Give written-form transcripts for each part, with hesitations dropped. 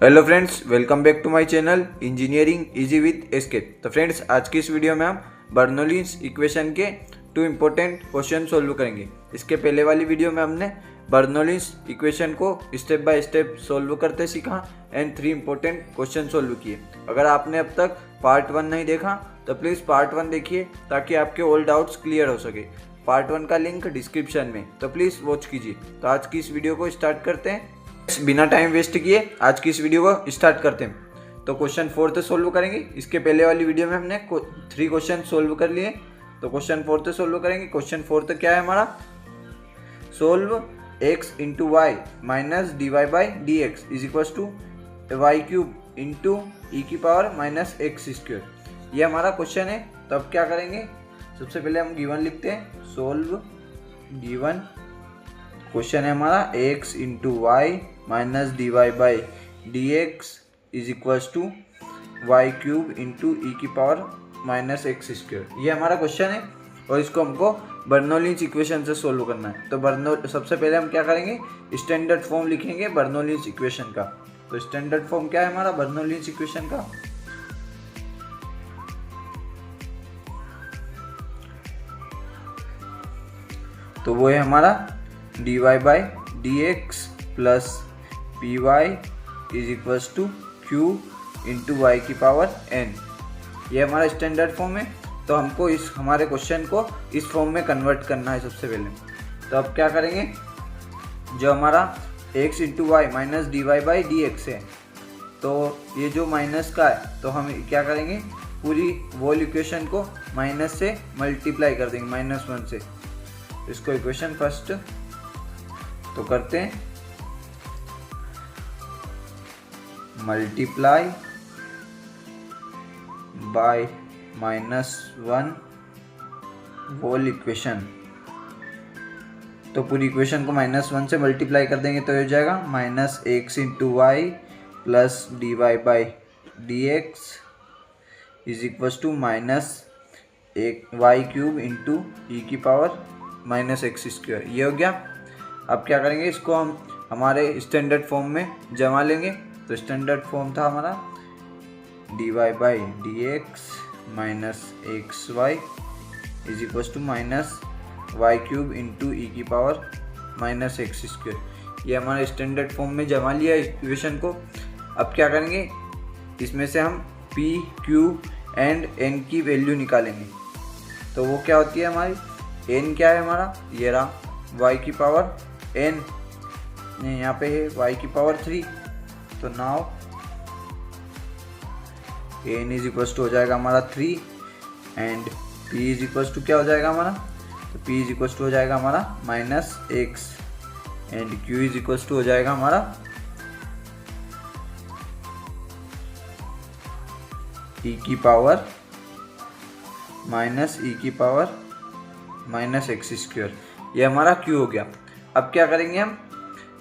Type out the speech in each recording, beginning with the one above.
Hello friends, welcome back to my channel engineering easy with SK. तो friends, आज की इस वीडियो में हम बर्नौलीज इक्वेशन के 2 इम्पोर्टेंट क्वेश्चन सोल्व करेंगे। इसके पहले वाली वीडियो में हमने बर्नौलीज इक्वेशन को स्टेप बाय स्टेप सोल्व करते सीखा एंड 3 इम्पोर्टेंट क्वेश्चन सोल्व किए। अगर आपने अब तक पार्ट 1 नहीं देखा तो प्लीज़ पार्ट 1 देखिए ताकि आपके ऑल डाउट्स क्लियर हो सके। पार्ट 1 का लिंक डिस्क्रिप्शन में, तो प्लीज़ वॉच कीजिए। तो आज की इस वीडियो को स्टार्ट करते हैं। बिना टाइम वेस्ट किए आज की इस वीडियो को स्टार्ट करते हैं। तो क्वेश्चन 4 तो सोल्व करेंगे। इसके पहले वाली वीडियो में हमने 3 क्वेश्चन सोल्व कर लिए, तो क्वेश्चन 4 तो सोल्व करेंगे। क्वेश्चन 4 तो क्या है हमारा, solve x into y minus d y by d x is equal to y cube into e की पावर माइनस एक्स स्क्वायर। ये हमारा क्वेश्चन है। तो अब क्या करेंगे, सबसे पहले हम गिवन लिखते हैं। सोल्व गिवन क्वेश्चन है हमारा x into y minus d y by d x is equals to y cube into e की पावर माइनस एक्स स्क्वायर। ये हमारा क्वेश्चन है और इसको हमको बर्नौलीज इक्वेशन से सोल्व करना है। तो सबसे पहले हम क्या करेंगे, स्टैंडर्ड फॉर्म लिखेंगे बर्नौलीज इक्वेशन का। तो स्टैंडर्ड फॉर्म क्या है हमारा बर्नौलीज इक्वेशन का, तो वो है हमारा d y by d x plus p y is equals to q into y की पावर एन। ये हमारा स्टैंडर्ड फॉर्म है। तो हमको इस हमारे क्वेश्चन को इस फॉर्म में कन्वर्ट करना है सबसे पहले। तो अब क्या करेंगे, जो हमारा x into y minus d y by d x है, तो ये जो माइनस का है तो हम क्या करेंगे, पूरी वोल इक्वेशन को माइनस से मल्टीप्लाई कर देंगे, -1 से। इसको इक्वेशन फर्स्ट तो करते हैं, मल्टीप्लाई बाय -1 होल इक्वेशन। तो पूरी इक्वेशन को -1 से मल्टीप्लाई कर देंगे तो हो जाएगा minus x into y plus d y by d x is equals to minus एक वाई क्यूब इंटू ई की पावर माइनस एक्स स्क्वायर। ये हो गया। अब क्या करेंगे, इसको हम हमारे स्टैंडर्ड फॉर्म में जमा लेंगे। तो स्टैंडर्ड फॉर्म था हमारा d y by d x minus x y is equals to minus y cube into e की पावर माइनस एक्स स्क्वायर। ये हमारे स्टैंडर्ड फॉर्म में जमा लिया इक्वेशन को। अब क्या करेंगे, इसमें से हम पी क्यू एंड एन की वैल्यू निकालेंगे। तो वो क्या होती है हमारी, एन क्या है हमारा, ये रहा वाई की पावर एन, यहाँ पे है वाई की पावर 3। तो now n is equals to हो जाएगा हमारा 3 and p is equals to क्या हो जाएगा हमारा, तो पी इज इक्वल्स टू हो जाएगा हमारा minus x and q is equals to हो जाएगा हमारा ई की पावर माइनस ई की पावर माइनस एक्स स्क्वायर। ये हमारा क्यू हो गया। अब क्या करेंगे हम,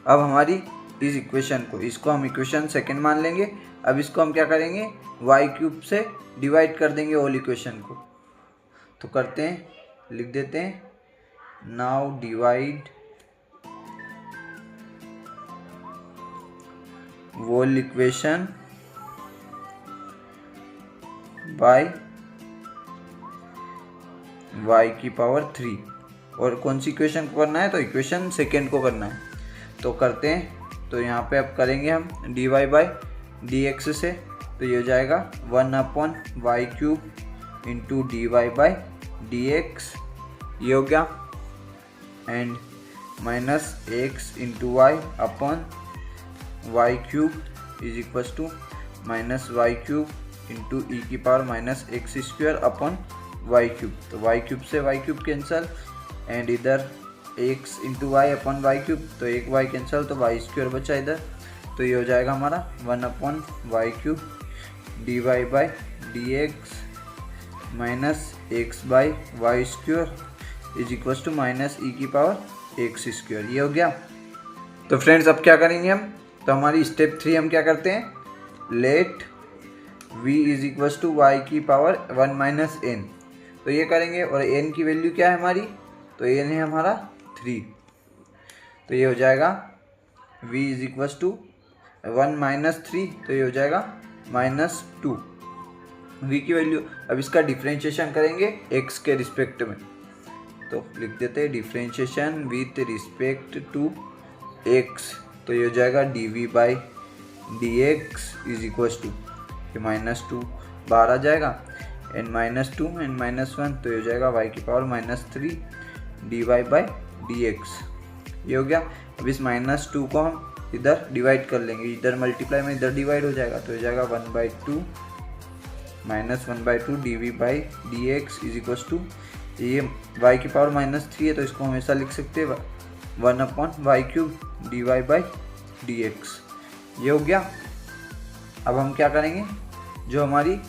अब हमारी इस इक्वेशन को, इसको हम इक्वेशन सेकंड मान लेंगे। अब इसको हम क्या करेंगे, वाई क्यूब से डिवाइड कर देंगे होल इक्वेशन को। तो करते हैं, लिख देते हैं, now divide whole equation by y की पावर 3। और कौन सी इक्वेशन को करना है, तो इक्वेशन सेकेंड को करना है। तो करते हैं, तो यहाँ पे अब करेंगे हम d y by d x से, तो ये हो जाएगा 1 y cube into d y by d x, ये हो गया, and minus x into y upon y cube is equals to minus y cube into e की power minus x square upon y cube. तो y cube से y cube cancel and इधर x into y upon y cube, तो एक y cancel तो y square बचा इधर। तो ये हो जाएगा हमारा 1 y cube d y by d x minus x by y square is equals to minus e की पावर एक्स स्क्वायर। ये हो गया। तो फ्रेंड्स, अब क्या करेंगे हम, तो हमारी स्टेप 3 हम क्या करते हैं, let v is equals to y की पावर 1 माइनस एन। तो ये करेंगे और n की वैल्यू क्या है हमारी, तो n है हमारा 3। तो ये हो जाएगा v is equals to 1 minus 3, तो ये हो जाएगा -2 v की वैल्यू। अब इसका डिफ्रेंशिएशन करेंगे x के रिस्पेक्ट में, तो लिख देते हैं differentiation with respect to x, तो ये हो जाएगा dv by dx is equals to, ये -2 बाहर आ जाएगा, n -2 n -1, तो ये हो जाएगा y की पावर -3 dy बाई dx, ये हो गया। अब इस -2 को हम इधर डिवाइड कर लेंगे, इधर मल्टीप्लाई में इधर डिवाइड हो जाएगा, तो हो जाएगा 1/2 -1/2 dv by dx is equals to, ये y की पावर -3 है तो इसको हमेशा लिख सकते हैं 1/y³ dy बाई dx, ये हो गया। अब हम क्या करेंगे, जो हमारी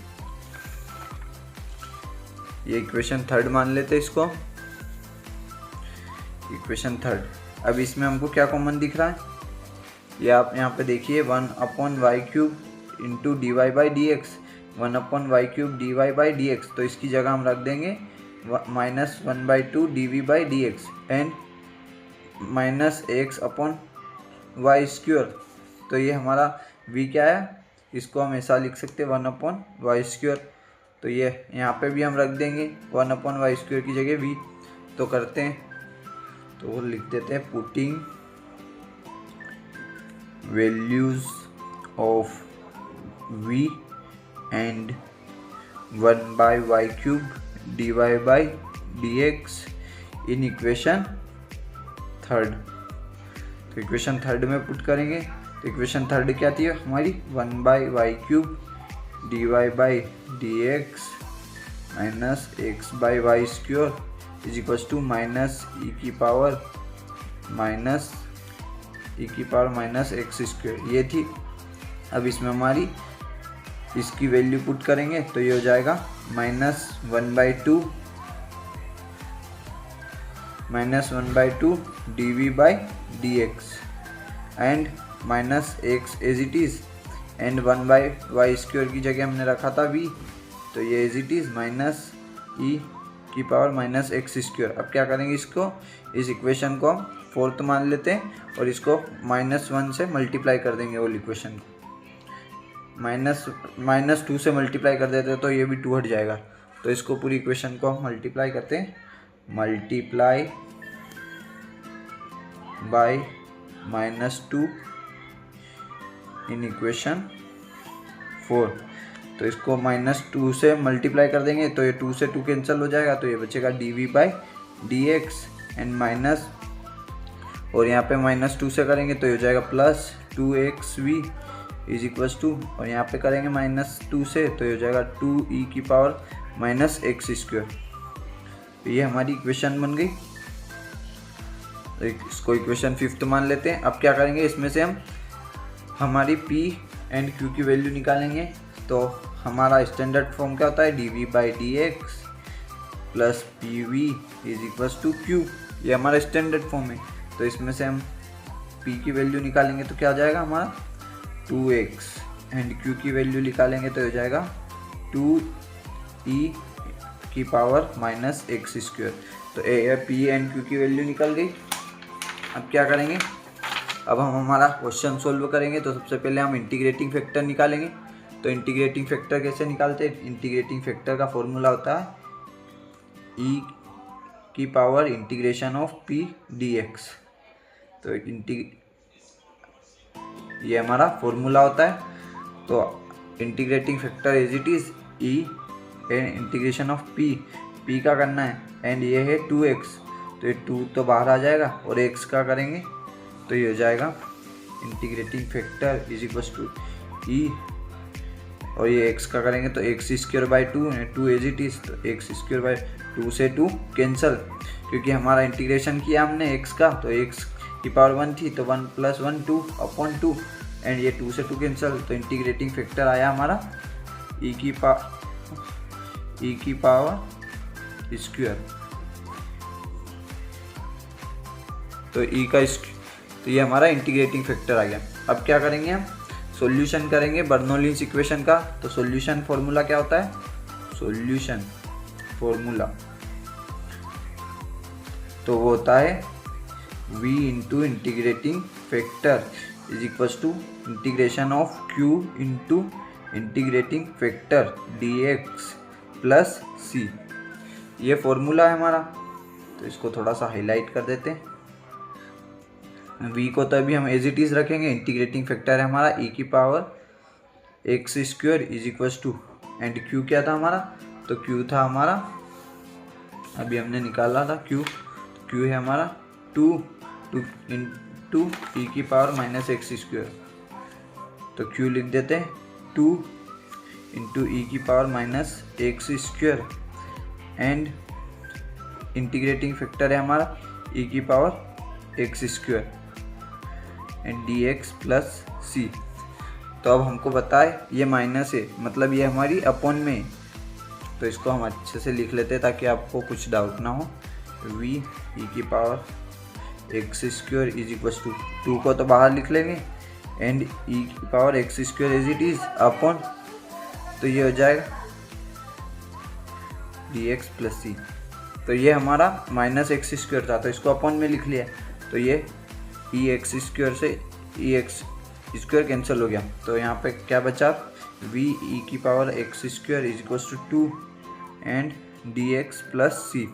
ये इक्वेशन थर्ड मान लेते हैं इसको, इक्वेशन थर्ड। अब इसमें हमको क्या कॉमन दिख रहा है, ये आप यहाँ पे देखिए 1/y³ into dy by dx, 1/y³ dy by dx, तो इसकी जगह हम रख देंगे -1/2 dv by dx and -x/y², तो ये हमारा v क्या है, इसको हम ऐसा लिख सकते हैं 1/y², तो ये यहाँ पे भी हम रख देंगे 1/y² की जगह v, तो करते हैं, तो लिख देते हैं putting values of v and 1/y³ dy by dx in equation third, तो इक्वेशन थर्ड में पुट करेंगे, तो इक्वेशन थर्ड क्या थी हमारी 1/y³ dy by dx minus x/y² is equals to -e की पावर -x², ये थी। अब इसमें हमारी इसकी वैल्यू पुट करेंगे, तो ये हो जाएगा -1/2 dv by dx and -x as it is, and 1/y² की जगह हमने रखा था v, तो ये एज इट इज़ -e की पावर -x²। अब क्या करेंगे, इसको इस इक्वेशन को हम फोर्थ मान लेते हैं और इसको -1 से मल्टीप्लाई कर देंगे, वो इक्वेशन को -2 से मल्टीप्लाई कर देते हैं तो ये भी 2 हट जाएगा, तो इसको पूरी इक्वेशन को हम मल्टीप्लाई करते हैं, मल्टीप्लाई बाय -2 इन इक्वेशन 4, तो इसको -2 से मल्टीप्लाई कर देंगे तो ये 2 से 2 कैंसिल हो जाएगा, तो ये बचेगा dv by dx and minus, और यहाँ पे -2 से करेंगे तो ये हो जाएगा +2xv इज इक्वल्स टू, और यहाँ पे करेंगे -2 से तो ये हो जाएगा 2e की पावर -x², तो ये हमारी इक्वेशन बन गई। तो इसको इक्वेशन फिफ्थ मान लेते हैं। अब क्या करेंगे, इसमें से हम हमारी p एंड q की वैल्यू निकालेंगे, तो हमारा स्टैंडर्ड फॉर्म क्या होता है, dv by dx plus pv is equals to q, ये हमारा स्टैंडर्ड फॉर्म है। तो इसमें से हम p की वैल्यू निकालेंगे तो क्या हो जाएगा हमारा 2x एंड q की वैल्यू निकालेंगे तो हो जाएगा 2e की पावर -x²। तो p एंड q की वैल्यू निकल गई। अब क्या करेंगे, अब हम हमारा क्वेश्चन सोल्व करेंगे। तो सबसे पहले हम इंटीग्रेटिंग फैक्टर निकालेंगे। तो इंटीग्रेटिंग फैक्टर कैसे निकालते हैं, इंटीग्रेटिंग फैक्टर का फॉर्मूला होता है e की power integration of p dx। तो ये हमारा फॉर्मूला होता है। तो integrating factor as it is e integration of p का करना है, एंड ये है 2x, तो ये 2 तो बाहर आ जाएगा, और x का करेंगे तो ये हो जाएगा integrating factor is equals to e, और ये x का करेंगे तो x² 2 एज इट इज़, तो x² 2 से 2 कैंसल, क्योंकि हमारा इंटीग्रेशन किया हमने x का, तो x की पावर 1 थी तो 1 + 1 2/2, एंड ये 2 से 2 कैंसल, तो इंटीग्रेटिंग फैक्टर आया हमारा e की पावर स्क्वायर। तो तो ये हमारा इंटीग्रेटिंग फैक्टर आ गया। अब क्या करेंगे, हम सॉल्यूशन करेंगे बर्नौलीज इक्वेशन का। तो सॉल्यूशन फॉर्मूला क्या होता है, सॉल्यूशन फॉर्मूला तो वो होता है v into integrating factor is equals to integration of q into integrating factor dx plus c. ये फॉर्मूला है हमारा, तो इसको थोड़ा सा हाईलाइट कर देते हैं। v को तो अभी हम एज इट इज़ रखेंगे, इंटीग्रेटिंग फैक्टर है हमारा e की power x square is equals to, and q क्या था हमारा, तो q था हमारा, अभी हमने निकाला था q है हमारा 2 इंटू ई की पावर माइनस एक्स स्क्वायर, तो q लिख देते हैं 2 इंटू ई की power minus x square, and integrating factor है हमारा e की power x square and dx plus c. तो अब हमको बताए ये माइनस है, मतलब ये हमारी अपॉन में है, तो इसको हम अच्छे से लिख लेते हैं ताकि आपको कुछ डाउट ना हो। v e की power x square is equals to 2 को तो बाहर लिख लेंगे, एंड e की power x square is it is upon, तो ये हो जाएगा dx प्लस सी। तो ये हमारा माइनस एक्स स्क्वायर था, तो इसको अपॉन में लिख लिया, तो ये ई एक्स स्क्वायर से ई एक्स स्क्वायर कैंसिल हो गया, तो यहाँ पे क्या बचा, v e की power x square is equals to 2 and dx plus c.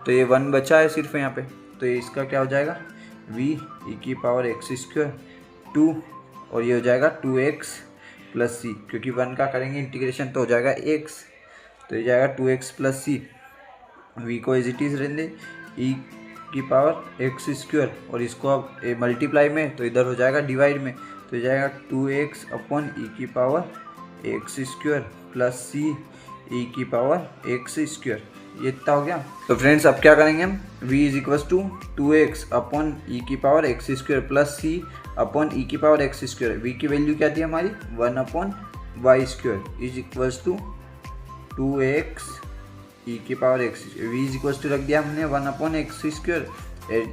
तो ये 1 बचा है सिर्फ यहाँ पे, तो ये इसका क्या हो जाएगा, v e की पावर एक्स स्क्वायर 2 और ये हो जाएगा 2x प्लस सी, क्योंकि 1 का करेंगे इंटीग्रेशन तो हो जाएगा x, तो ये जाएगा 2x प्लस सी। v को एज इट इज रहने e की पावर एक्स स्क्वायर, और इसको अब मल्टीप्लाई में तो इधर हो जाएगा डिवाइड में, तो जाएगा 2x अपॉन ई की पावर एक्स स्क्वायर प्लस सी ई की पावर एक्स स्क्वायर, ये इतना हो गया। तो फ्रेंड्स अब क्या करेंगे हम, v is equals to 2x upon e की power x square plus c upon e की पावर एक्स स्क्वायर। v की वैल्यू क्या थी हमारी 1 upon y square is equals to 2x e की power x, v is equals to रख दिया हमने 1 अपॉन एक्स स्क्वायर,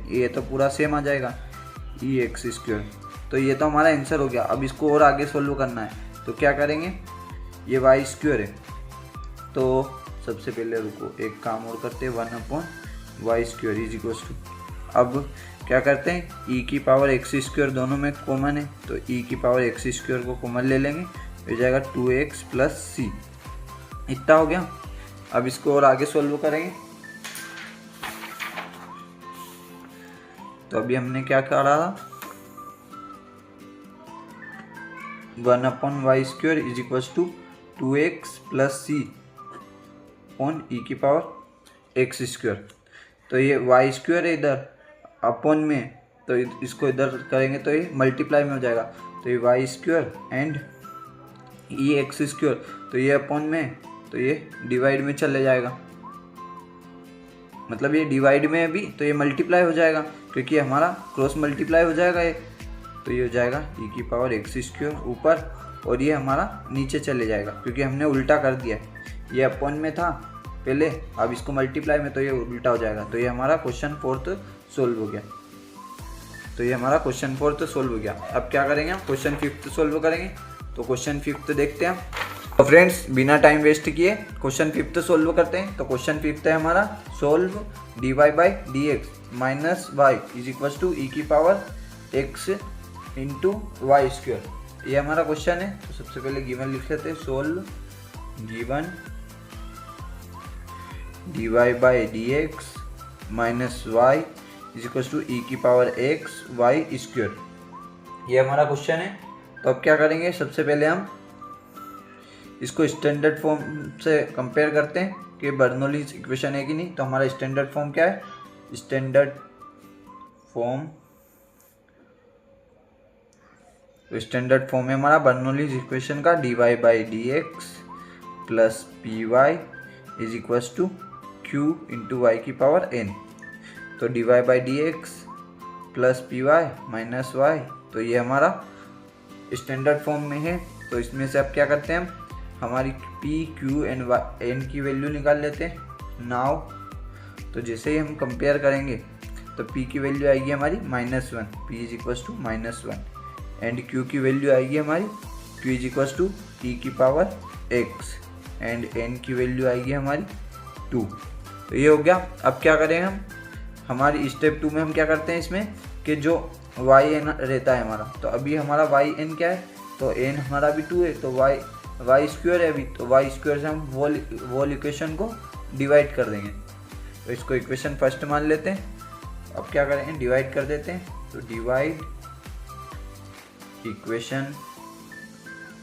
ये तो पूरा सेम आ जाएगा ई एक्स स्क्वायर। तो ये तो हमारा आंसर हो गया। अब इसको और आगे सोल्व करना है, तो क्या करेंगे, ये वाई स्क्वायर है, तो सबसे पहले रुको एक काम और करते हैं, 1 upon y square is equals to, अब क्या करते हैं, ई की पावर एक्स स्क्वायर दोनों में कॉमन है, तो ई की पावर एक्स स्क्वायर को कॉमन ले लेंगे, हो जाएगा 2x प्लस सी, इतना हो गया। अब इसको और आगे सोल्व करेंगे, तो अभी हमने क्या करा था, 1 upon y square is equals to 2x plus c on e की पावर एक्स स्क्वायर, तो ये वाई स्क्वायर है इधर अपॉन में, तो इसको इधर करेंगे तो ये मल्टीप्लाई में हो जाएगा, तो ये y square and e x square, तो ये अपॉन में, तो ये डिवाइड में चले जाएगा, मतलब ये डिवाइड में है भी, तो ये मल्टीप्लाई हो जाएगा क्योंकि हमारा क्रॉस मल्टीप्लाई हो जाएगा ये, तो ये हो जाएगा ई की पावर एक्स स्क्वायर ऊपर, और ये हमारा नीचे चले जाएगा क्योंकि हमने उल्टा कर दिया है, ये अपॉन में था पहले, अब इसको मल्टीप्लाई में, तो ये उल्टा हो जाएगा। तो ये हमारा क्वेश्चन 4 सोल्व हो गया, तो ये हमारा क्वेश्चन 4 सोल्व हो गया। अब क्या करेंगे हम, क्वेश्चन 5 सोल्व करेंगे, तो क्वेश्चन 5 देखते हैं हम। तो फ्रेंड्स बिना टाइम वेस्ट किए क्वेश्चन 5 सोल्व करते हैं। तो क्वेश्चन 5 है हमारा, solve dy by d x minus y is equals to e की power x into y square, ये हमारा क्वेश्चन है। तो सबसे पहले गिवन लिख लेते हैं, solve given dy by d x minus y is equals to e की पावर एक्स वाई स्क्वायर, ये हमारा क्वेश्चन है। तो अब क्या करेंगे, सबसे पहले हम इसको स्टैंडर्ड फॉर्म से कंपेयर करते हैं कि बर्नौलीज इक्वेशन है कि नहीं। तो हमारा स्टैंडर्ड फॉर्म क्या है, स्टैंडर्ड फॉर्म, तो स्टैंडर्ड फॉर्म है हमारा बर्नौलीज इक्वेशन का, dy by d x plus p y is equals to q into y की पावर n। तो dy by d x plus p y minus y, तो ये हमारा स्टैंडर्ड फॉर्म में है। तो इसमें से अब क्या करते हैं हम, हमारी p q एंड n की वैल्यू निकाल लेते हैं नाउ। तो जैसे ही हम कंपेयर करेंगे तो p की वैल्यू आएगी हमारी -1, p is equals to -1, and q की वैल्यू आएगी हमारी q is equals to e की पावर x, एंड n की वैल्यू आएगी हमारी 2। तो ये हो गया। अब क्या करें हम, हमारी स्टेप 2 में हम क्या करते हैं इसमें कि जो वाई एन रहता है हमारा। तो अभी हमारा वाई एन क्या है, तो एन हमारा भी 2 है, तो वाई स्क्वायर है अभी, तो वाई स्क्वायर से हम वो इक्वेशन को डिवाइड कर देंगे। तो इसको इक्वेशन फर्स्ट मान लेते हैं। अब क्या करेंगे, डिवाइड कर देते हैं। तो divide equation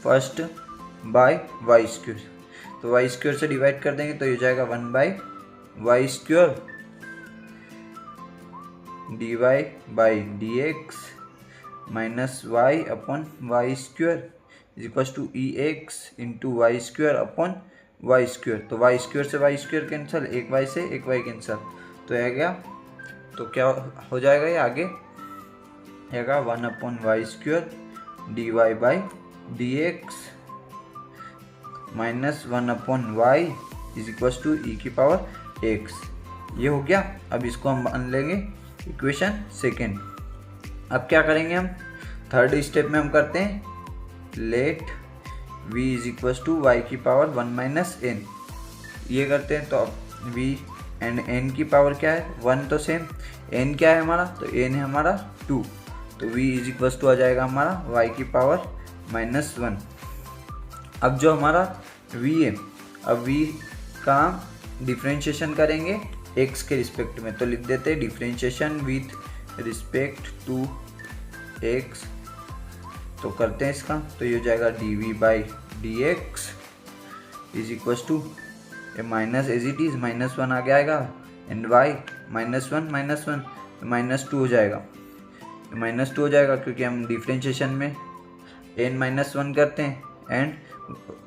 first by y square, तो वाई स्क्वायर से डिवाइड कर देंगे तो ये हो जाएगा 1 by y square d y by d x minus y upon y square is equal to e x into y square upon y square. तो y square से वाई स्क्वायर कैंसिल, एक वाई से एक वाई कैंसिल, तो आ गया। तो क्या हो जाएगा, ये आगे आएगा 1 upon y square d y by d x minus 1 upon y is equal to e की पावर एक्स। ये हो गया। अब इसको हम मान लेंगे इक्वेशन सेकेंड। अब क्या करेंगे, हम थर्ड स्टेप में हम करते हैं let v is equal to y की पावर 1 माइनस एन। ये करते हैं। तो अब v एंड n की पावर क्या है, 1 तो सेम, n क्या है हमारा, तो n है हमारा 2, तो v इज इक्वल टू आ जाएगा हमारा y की पावर -1। अब जो हमारा v है, अब v का डिफ्रेंशिएशन करेंगे x के रिस्पेक्ट में, तो लिख देते हैं differentiation with respect to x। तो करते हैं इसका, तो ये हो जाएगा dv by d x is equal to minus as it is -1 आ गया आएगा एंड y -1 -2 हो जाएगा, -2 हो जाएगा क्योंकि हम डिफ्रेंशिएशन में n-1 करते हैं एंड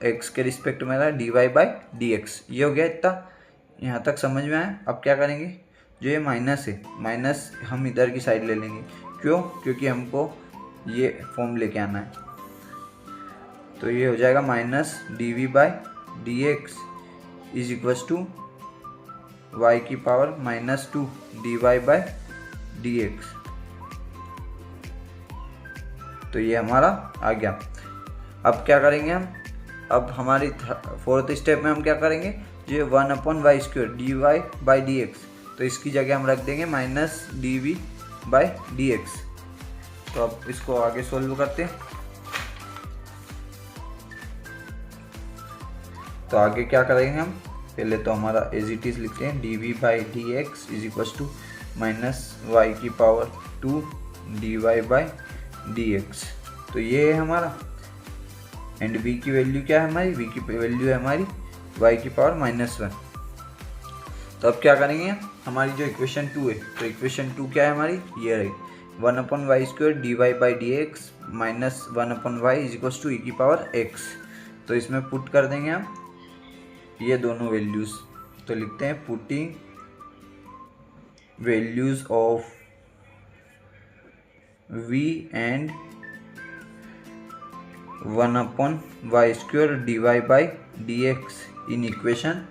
x के रिस्पेक्ट में dy बाई डी एक्स। ये हो गया इतना, यहाँ तक समझ में आया। अब क्या करेंगे, जो ये माइनस है, माइनस हम इधर की साइड ले लेंगे। क्यों, क्योंकि हमको ये फॉर्म लेके आना है। तो ये हो जाएगा minus d by d x is equal to y की power -2 d y by d x. तो ये हमारा आ गया। अब क्या करेंगे हम, अब हमारी फोर्थ स्टेप में हम क्या करेंगे, जो 1 upon y square d y by d x, तो इसकी जगह हम रख देंगे minus d v by d x. तो अब इसको आगे सोल्व करते हैं। तो आगे क्या करेंगे हम, पहले तो हमारा एज इट इज लिखते हैं d v by d x is equal to minus y की power 2 d y by d x. तो ये है हमारा, एंड v की वैल्यू क्या है हमारी, v की वैल्यू है हमारी y की पावर -1। तो अब क्या करेंगे, हमारी जो इक्वेशन 2 है, तो इक्वेशन 2 क्या है हमारी, ये रही 1 upon y square d y by d x minus 1 upon y is equal to e की पावर x। तो इसमें पुट कर देंगे हम ये दोनों वैल्यूज़। तो लिखते हैं putting values of v and 1 upon y square d y by d x in equation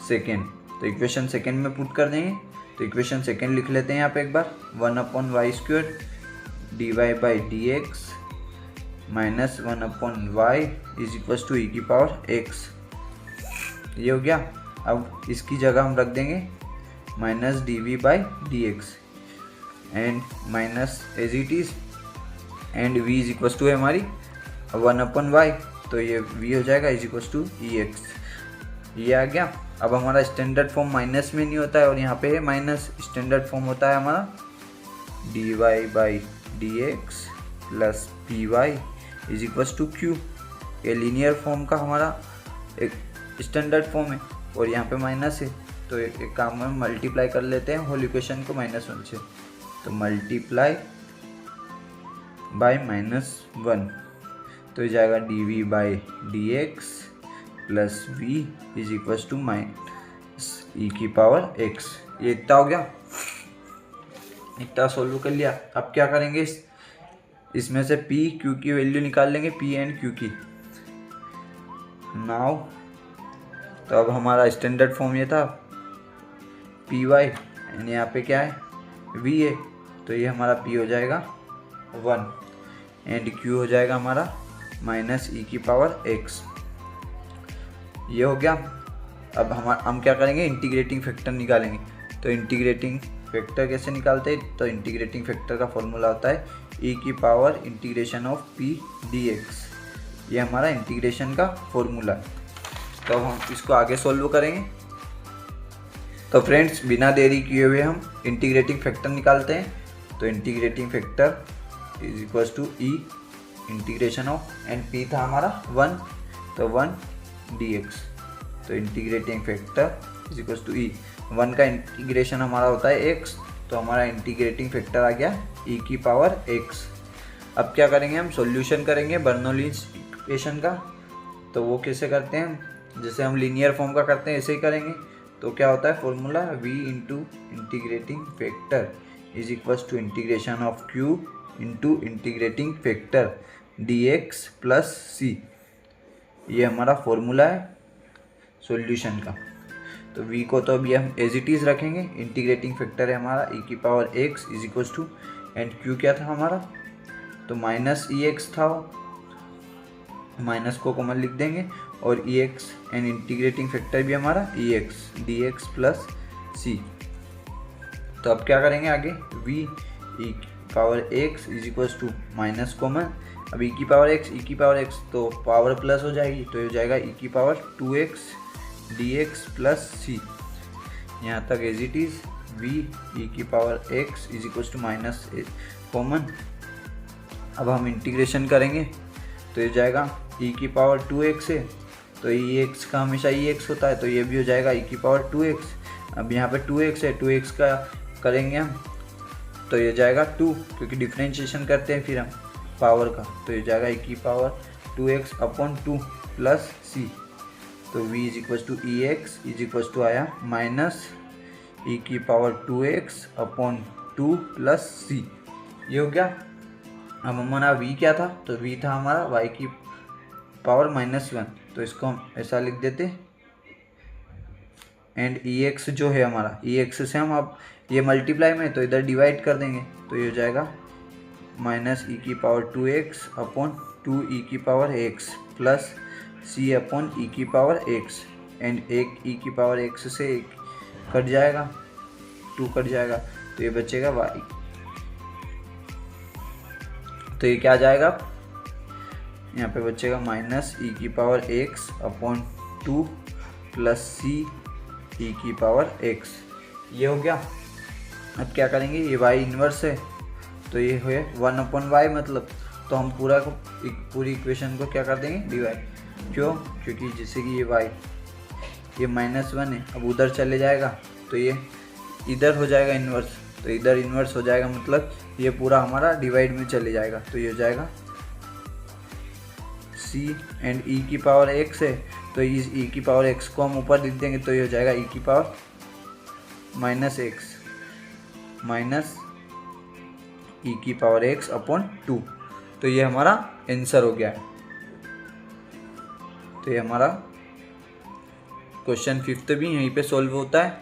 second. तो इक्वेशन सेकेंड में पुट कर देंगे। तो इक्वेशन सेकेंड लिख लेते हैं यहाँ पे एक बार, 1 upon y square d y by d x minus 1 upon y is equal to e की पावर एक्स। ये हो गया। अब इसकी जगह हम रख देंगे minus d v by d x and minus as it is and v is equal to है हमारी 1 अपॉन वाई, तो ये v हो जाएगा is equal to e x. ये आ गया। अब हमारा स्टैंडर्ड फॉर्म माइनस में नहीं होता है और यहाँ पे है माइनस, स्टैंडर्ड फॉर्म होता है हमारा d y by d x plus p y is equal to q. ये लीनियर फॉर्म का हमारा एक स्टैंडर्ड फॉर्म है और यहाँ पे माइनस है, तो एक काम में मल्टीप्लाई कर लेते हैं होल इक्वेशन को -1 से। तो मल्टीप्लाई बाय -1, तो ये जाएगा d v by d x plus v is equal to minus e की पावर एक्स। ये इतना हो गया, इतना सोल्व कर लिया। अब क्या करेंगे, इसमें से पी क्यू की वैल्यू निकाल लेंगे, पी एंड क्यू की। नाउ तो अब हमारा स्टैंडर्ड फॉर्म ये था पी वाई एंड यहाँ पे क्या है वी है, तो ये हमारा पी हो जाएगा 1 एंड क्यू हो जाएगा हमारा माइनस ई की पावर एक्स। ये हो गया। अब हम क्या करेंगे, इंटीग्रेटिंग फैक्टर निकालेंगे। तो इंटीग्रेटिंग फैक्टर कैसे निकालते हैं, तो इंटीग्रेटिंग फैक्टर का फॉर्मूला होता है e की power integration of p dx। ये हमारा इंटीग्रेशन का फॉर्मूला है। तो हम इसको आगे सॉल्व करेंगे। तो फ्रेंड्स बिना देरी किए हुए हम इंटीग्रेटिंग फैक्टर निकालते हैं। तो integrating factor is equal to e integration of, and p था हमारा 1, तो 1 dx। तो integrating factor is equal to e, 1 का इंटीग्रेशन हमारा होता है x, तो हमारा इंटीग्रेटिंग फैक्टर आ गया e की पावर x। अब क्या करेंगे, हम सॉल्यूशन करेंगे बर्नौलीज इक्वेशन का। तो वो कैसे करते हैं, जैसे हम लीनियर फॉर्म का करते हैं ऐसे ही करेंगे। तो क्या होता है formula, v into integrating factor is equal to integration of q into integrating factor dx plus c। ये हमारा फॉर्मूला है सॉल्यूशन का। तो v को तो अभी हम एज इट इज़ रखेंगे, इंटीग्रेटिंग फैक्टर है हमारा e की power x is equal to, and q क्या था हमारा, तो माइनस ex था, माइनस को कॉमन लिख देंगे, और ex एंड इंटीग्रेटिंग फैक्टर भी हमारा ex dx प्लस c। तो अब क्या करेंगे आगे, v e की power x is equal to minus common, अब e की पावर x तो पावर प्लस हो जाएगी, तो ये हो जाएगा e की power 2x dx plus c। यहाँ तक as it is v e की power x is equal to minus common. अब हम इंटीग्रेशन करेंगे तो ये जाएगा e की पावर 2x है, तो ex का हमेशा ex होता है, तो ये भी हो जाएगा e की पावर 2x। अब यहाँ पे 2x है, 2x का करेंगे हम तो ये जाएगा 2, क्योंकि डिफ्रेंशिएशन करते हैं फिर हम पावर का, तो ये जाएगा e की power 2x upon 2 plus c। तो v is equal to e x is equal to आया माइनस e की power 2x upon 2 plus c। ये हो गया। अब हमारा v क्या था, तो v था हमारा y की पावर -1, तो इसको हम ऐसा लिख देते, एंड ex जो है हमारा, ex से हम अब ये मल्टीप्लाई में तो इधर डिवाइड कर देंगे, तो ये हो जाएगा माइनस e की पावर 2x अपॉन 2e की power x plus c upon e की पावर x, एंड एक e की पावर x से एक कट जाएगा, 2 कट जाएगा, तो ये बचेगा y। तो ये क्या जाएगा, यहाँ पे बचेगा माइनस e की power x upon 2 plus c e की पावर x। ये हो गया। अब क्या करेंगे, ये y इन्वर्स है, तो ये है 1/y मतलब, तो हम पूरी इक्वेशन को क्या कर देंगे, डिवाइड। क्यों, क्योंकि जैसे कि ये y ये -1 है, अब उधर चले जाएगा तो ये इधर हो जाएगा इन्वर्स, तो इधर इन्वर्स हो जाएगा मतलब ये पूरा हमारा डिवाइड में चले जाएगा, तो ये हो जाएगा c एंड e की पावर x है, तो इस e की पावर x को हम ऊपर लिख देंगे, तो ये हो जाएगा e की पावर -x माइनस e की पावर x अपॉन 2। तो ये हमारा आंसर हो गया है। तो ये हमारा क्वेश्चन 5 भी यहीं पे सॉल्व होता है।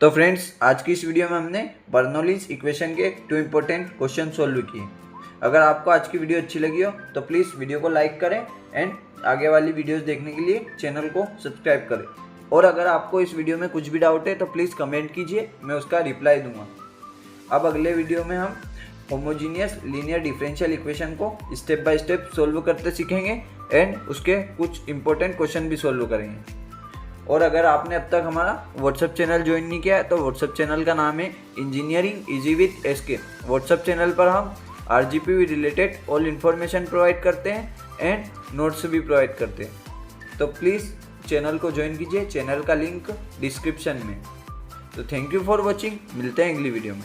तो फ्रेंड्स आज की इस वीडियो में हमने बर्नौलीज इक्वेशन के 2 इंपॉर्टेंट क्वेश्चन सॉल्व किए। अगर आपको आज की वीडियो अच्छी लगी हो तो प्लीज़ वीडियो को लाइक करें एंड आगे वाली वीडियोस देखने के लिए चैनल को सब्सक्राइब करें। और अगर आपको इस वीडियो में कुछ भी डाउट है तो प्लीज़ कमेंट कीजिए, मैं उसका रिप्लाई दूंगा। अब अगले वीडियो में हम होमोजीनियस लीनियर डिफरेंशियल इक्वेशन को स्टेप बाय स्टेप सॉल्व करते सीखेंगे एंड उसके कुछ इंपॉर्टेंट क्वेश्चन भी सॉल्व करेंगे। और अगर आपने अब तक हमारा व्हाट्सएप चैनल ज्वाइन नहीं किया है तो व्हाट्सएप चैनल का नाम है engineering easy with SK. WhatsApp channel पर हम RGP related all information provide करते हैं एंड नोट्स भी प्रोवाइड करते हैं। तो प्लीज़ चैनल को ज्वाइन कीजिए, चैनल का लिंक डिस्क्रिप्शन में। तो थैंक यू फॉर वॉचिंग, मिलते हैं अगली वीडियो में।